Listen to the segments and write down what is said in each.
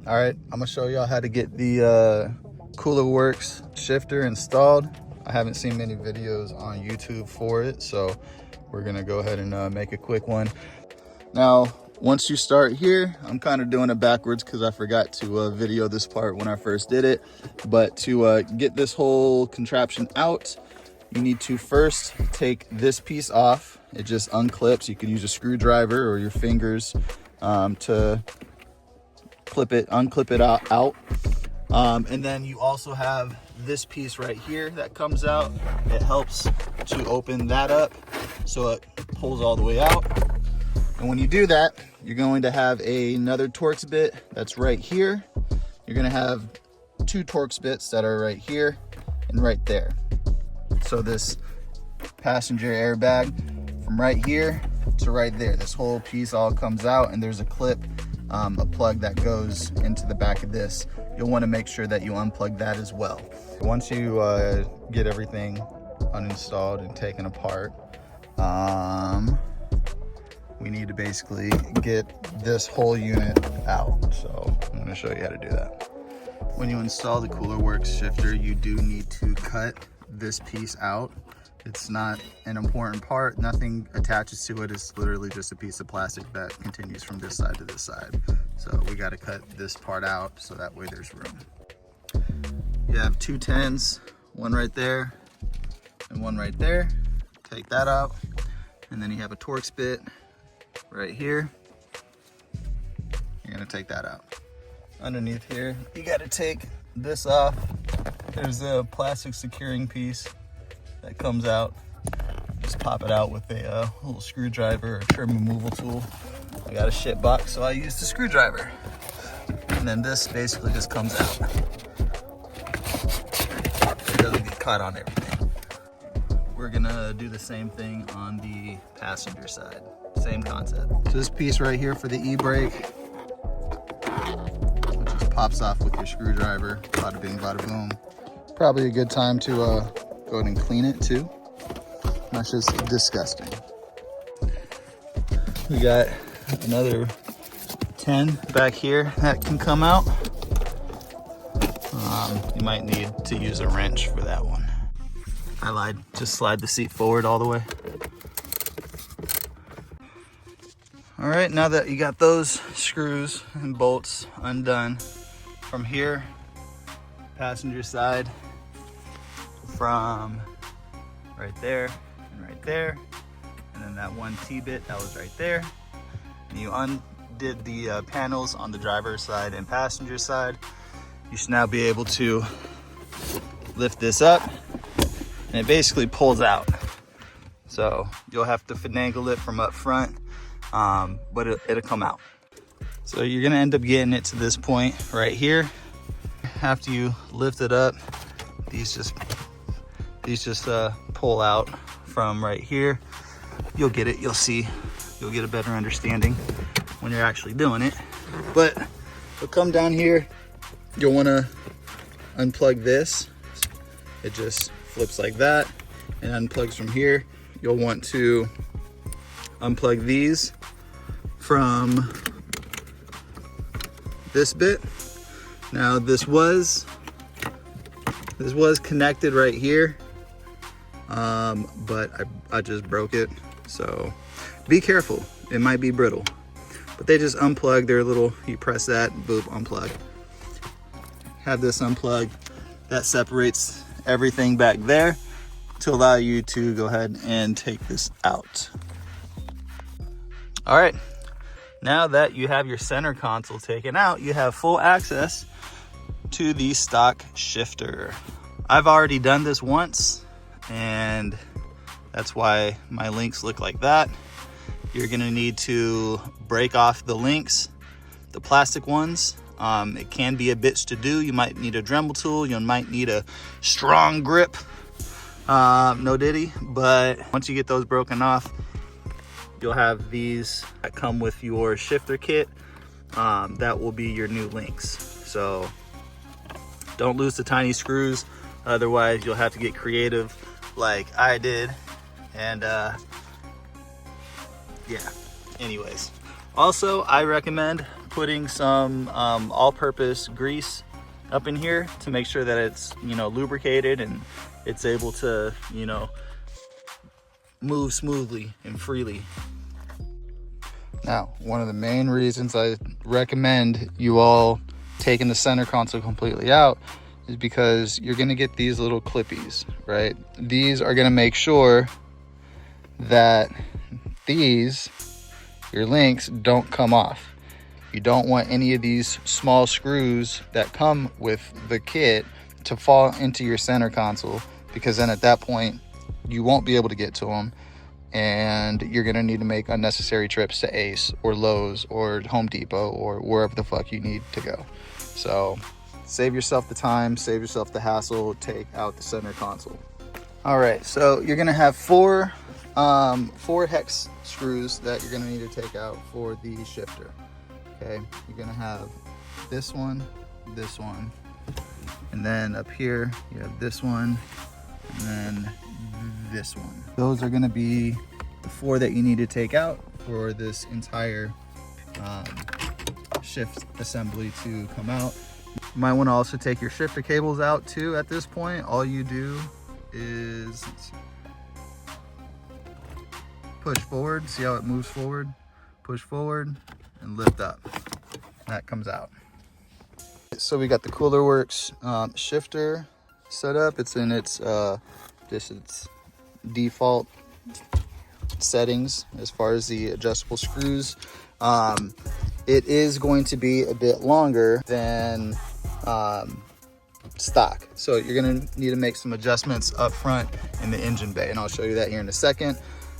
All right, I'm gonna show y'all how to get the Coolerworx shifter installed. I haven't seen many videos on YouTube for it, so we're gonna go ahead and make a quick one. Now, once you start here, I'm kind of doing it backwards because I forgot to video this part when I first did it. But to get this whole contraption out, you need to first take this piece off. It just unclips. You can use a screwdriver or your fingers to unclip it out. And then you also have this piece right here that comes out. It helps to open that up so it pulls all the way out. And when you do that, you're going to have another Torx bit that's right here. You're gonna have two Torx bits that are right here and right there. So this passenger airbag from right here to right there, this whole piece all comes out, and there's a clip, a plug that goes into the back of this. You'll want to make sure that you unplug that as well. Once you get everything uninstalled and taken apart, we need to basically get this whole unit out. So I'm going to show you how to do that. When you install the Coolerworx shifter, you do need to cut this piece out. It's not an important part. Nothing attaches to it. It's literally just a piece of plastic that continues from this side to this side. So we got to cut this part out so that way there's room. You have two 10s, one right there and one right there. Take that out. And then you have a Torx bit right here. You're going to take that out. Underneath here, you got to take this off. There's a plastic securing piece that comes out. Just pop it out with a little screwdriver or trim removal tool. I got a shit box, so I used the screwdriver. And then this basically just comes out. It doesn't get caught on everything. We're gonna do the same thing on the passenger side. Same concept. So this piece right here for the e-brake, it just pops off with your screwdriver. Bada bing, bada boom. Probably a good time to go ahead and clean it too. That's just disgusting. We got another 10 back here that can come out. You might need to use a wrench for that one. I lied, just slide the seat forward all the way. All right, now that you got those screws and bolts undone, from here, passenger side, from right there and right there, and then that one T-bit that was right there. And you undid the panels on the driver's side and passenger side. You should now be able to lift this up, and it basically pulls out. So you'll have to finagle it from up front, but it'll come out. So you're gonna end up getting it to this point right here. After you lift it up, these just pull out from right here. You'll get it, you'll see, you'll get a better understanding when you're actually doing it. But you'll come down here, you'll wanna unplug this. It just flips like that and unplugs from here. You'll want to unplug these from this bit. Now this was connected right here, but I just broke it. So be careful, it might be brittle. But they just unplug, they're little, you press that, boop, unplug. Have this unplugged, that separates everything back there to allow you to go ahead and take this out. All right, now that you have your center console taken out, you have full access to the stock shifter. I've already done this once, and that's why my links look like that. You're gonna need to break off the links, the plastic ones. It can be a bitch to do. You might need a Dremel tool. You might need a strong grip. No diddy, but once you get those broken off, you'll have these that come with your shifter kit. That will be your new links. So don't lose the tiny screws. Otherwise, you'll have to get creative like I did. And yeah, anyways. Also, I recommend putting some all-purpose grease up in here to make sure that it's, you know, lubricated and it's able to, you know, move smoothly and freely. Now, one of the main reasons I recommend you all taking the center console completely out is because you're gonna get these little clippies, right? These are gonna make sure that these, your links, don't come off. You don't want any of these small screws that come with the kit to fall into your center console, because then at that point you won't be able to get to them and you're gonna need to make unnecessary trips to Ace or Lowe's or Home Depot or wherever the fuck you need to go. So save yourself the time, save yourself the hassle, take out the center console. All right, so you're gonna have four hex screws that you're gonna need to take out for the shifter. Okay, you're gonna have this one, and then up here you have this one, and then this one. Those are gonna be the four that you need to take out for this entire shift assembly to come out. You might want to also take your shifter cables out too. At this point, all you do is push forward. See how it moves forward? Push forward and lift up. That comes out. So we got the Coolerworx shifter set up. It's in its its default settings as far as the adjustable screws. It is going to be a bit longer than stock, so you're gonna need to make some adjustments up front in the engine bay, and I'll show you that here in a second.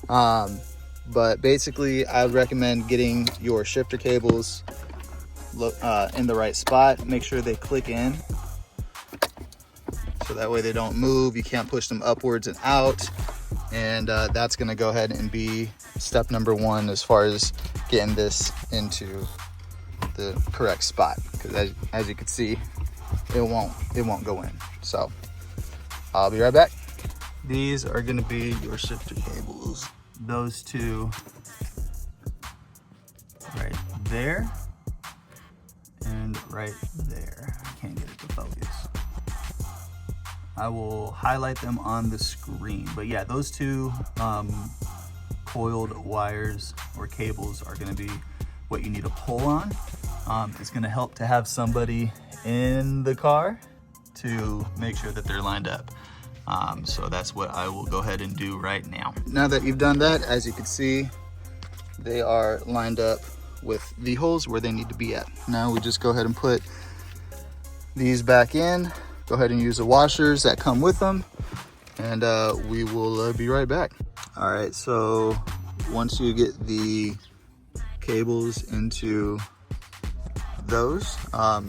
But basically, I would recommend getting your shifter cables in the right spot. Make sure they click in, so that way they don't move. You can't push them upwards and out. And that's gonna go ahead and be step number one as far as getting this into the correct spot. Because as you can see, it won't go in. So I'll be right back. These are gonna be your shifter cables. Those two right there and right there. I can't get it to focus. I will highlight them on the screen, but yeah, those two coiled wires or cables are going to be what you need to pull on. It's going to help to have somebody in the car to make sure that they're lined up. So that's what I will go ahead and do right now. Now that you've done that, as you can see, they are lined up with the holes where they need to be at. Now we just go ahead and put these back in. Go ahead and use the washers that come with them, and we will be right back. All right, so once you get the cables into those,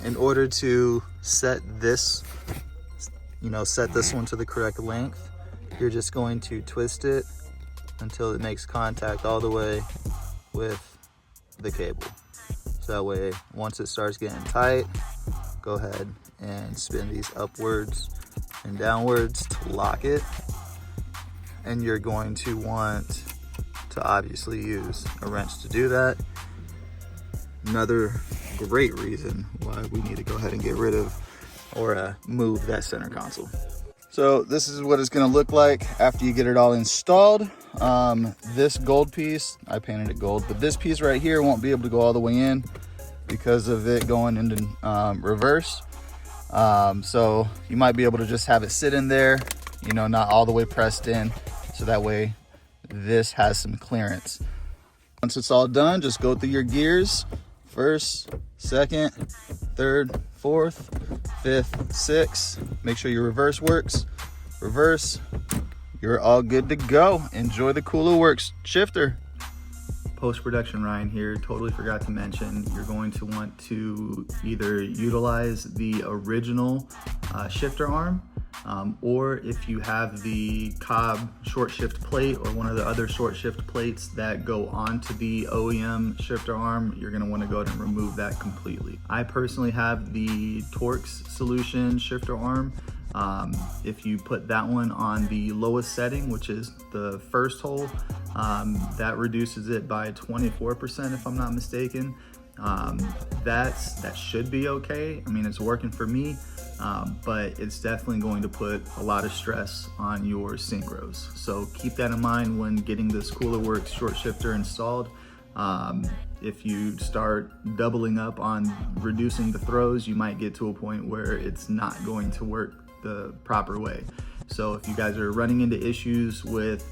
in order to set this, set this one to the correct length, you're just going to twist it until it makes contact all the way with the cable. So that way, once it starts getting tight, go ahead and spin these upwards and downwards to lock it. And you're going to want to obviously use a wrench to do that. Another great reason why we need to go ahead and get rid of or move that center console. So this is what it's going to look like after you get it all installed. This gold piece, I painted it gold, but this piece right here won't be able to go all the way in because of it going into reverse. So you might be able to just have it sit in there, not all the way pressed in, so that way this has some clearance. Once it's all done, just go through your gears: first, second, third, fourth, fifth, sixth. Make sure your reverse works. Reverse, you're all good to go. Enjoy the Coolerworx shifter. Post-production Ryan here, totally forgot to mention, you're going to want to either utilize the original shifter arm, or if you have the Cobb short shift plate or one of the other short shift plates that go onto the OEM shifter arm, you're going to want to go ahead and remove that completely. I personally have the Torx solution shifter arm. If you put that one on the lowest setting, which is the first hole, that reduces it by 24% if I'm not mistaken. that should be okay. I mean, it's working for me, but it's definitely going to put a lot of stress on your synchros. So keep that in mind when getting this Coolerworx short shifter installed. If you start doubling up on reducing the throws, you might get to a point where it's not going to work the proper way. So if you guys are running into issues with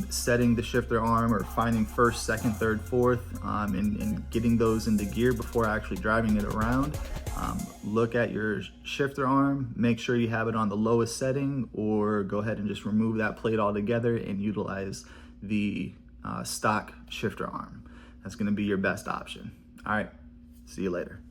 setting the shifter arm or finding first, second, third, fourth, and getting those into gear before actually driving it around, look at your shifter arm, make sure you have it on the lowest setting, or go ahead and just remove that plate altogether and utilize the stock shifter arm. That's going to be your best option. All right, see you later.